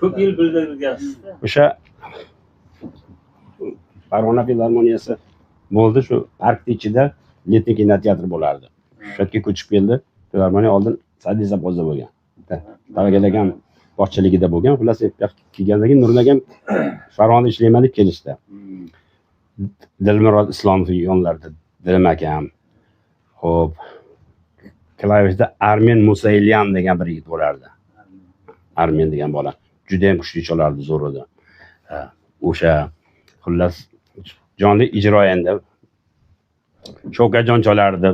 Ko'p yil bildirgansiz. O'sha Farg'ona filarmoniyasi bo'ldi, shu parkning ichida letniy kinoteatr bo'lardi. Shu yerga ko'chib keldi. Filarmoniya oldin Sa'diy Zapozda bo'lgan. Tavakalagan boshchiligida bo'lgan. Xullas, kelgandan keyin Nurul akam Farg'onada ishlayman deb kelishdi. Dilmurod Islomov yonlarida Dilim akam. Xo'p. Klavishda Armen Musailyan degan bir yigit bo'lardi. Armen degan bola. Juda ham kuchli cholardi, zo'r edi. O'sha xullas jonli ijro endi. Shavkatjon cholardi.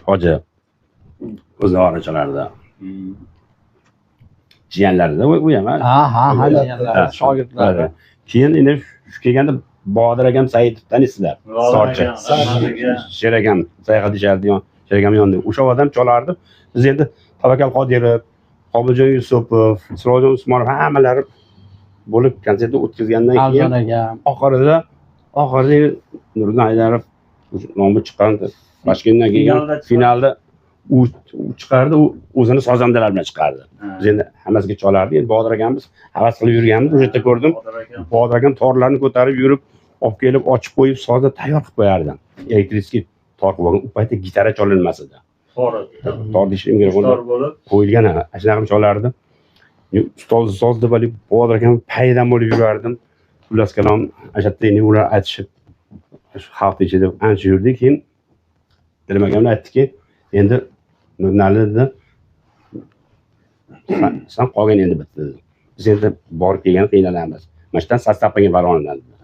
Hoji o'zlari cholardi. Jiyanlarida u ham. Ha, shogirdlar. Keyin endi shu kelganda Bodir akam Saidov tanisizlar. Sorchi. Sheragam, Sayxat ishardi, Sheragam yonida. O'sha odam cholardi. Biz endi Tavakkal Qodirov, Qobiljon Yusupov, Sirojon Usmonov hammalari bo'lib konsertni o'tkazgandan keyin oxirida Nuriddin Haydarov nomi chiqqandi. Toshkentdan kelgan finalda u chiqardi, u o'zini sozandalar bilan chiqardi. Biz endi hammasiga cholardi. Endi Bodir akamiz havas qilib yurganmiz, o'sha yerda ko'rdim. Bodir akam torlarni ko'tarib yurib, olib kelib ochib qo'yib, sozda tayyor qilib qo'yardi. Elektriskiy tor qilib olgan. U paytda gitara cholinmas edi. Tor deyishim kerak bo'lib qo'yilgan, shunaqa qilib cholardi. Ustoz deb olib Bodir akam paydan bo'lib yurardim. Xullas kalom, ajatdagi ular aytishib xalq ichida ancha yurdik. Keyin Dilim akamlar aytdiki, endi Nurnali dedi, sen qolgan endi bitta dedi. Biz endi borib kelganda qiynalamiz. Mana shundan sostav qilgan Farg'onadan dedi.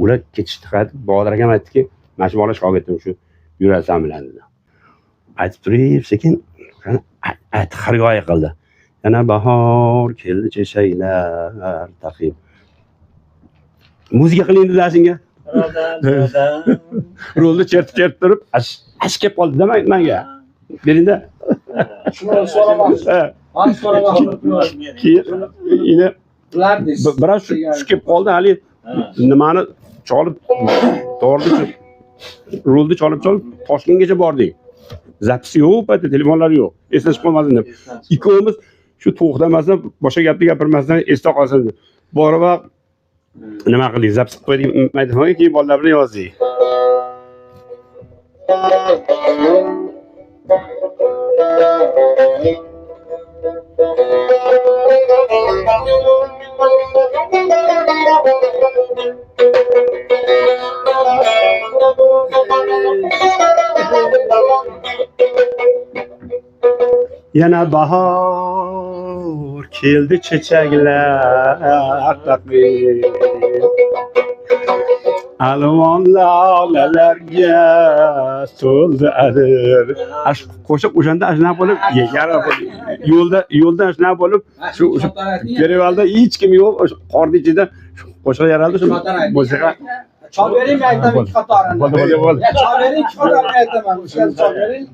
Ular ketishdi qaytib, Bodir akam aytdiki, mana shu bola shogirdim shu yurasan bilan dedi. Aytib turib, sekin aytib xirgoyi qildi. Yana bahor keldi chechaklar taqib. Muzika qiling dedi senga. Rolni chertib turib, ash kelib qoldi da menga. Berinda. Shuni so'ramoqchi. Mana so'ramoqchi. Keyin biroz shu kelib qoldi, hali nimani cholib tordi, rolni cholib Toshkentgacha bordik. Zapisi yo'q, paytda telefonlar yo'q. Eslashib qolmasin deb. Ikkovimiz shu to'xtamasdan, boshqa gapni gapirmasdan esda qolsin deb. Borib nima qildik? Zapis qilib qo'ydik maydafonga, keyin bolalar bilan yozdik. Yana bahor keldi chechaklar taqib. Alvon lolalarga to'ldi adir. Qo'shiq o'shanda shunaqa bo'lib, yo'lda shunaqa bo'lib, shu Perevalda hech kim yo'q, qorni ichida qo'shiq yaraldi, shu musiqa. Chol bering, aytaman ikki qatorini. Chol bering, ikki qatorini aytaman. O'shani chol bering.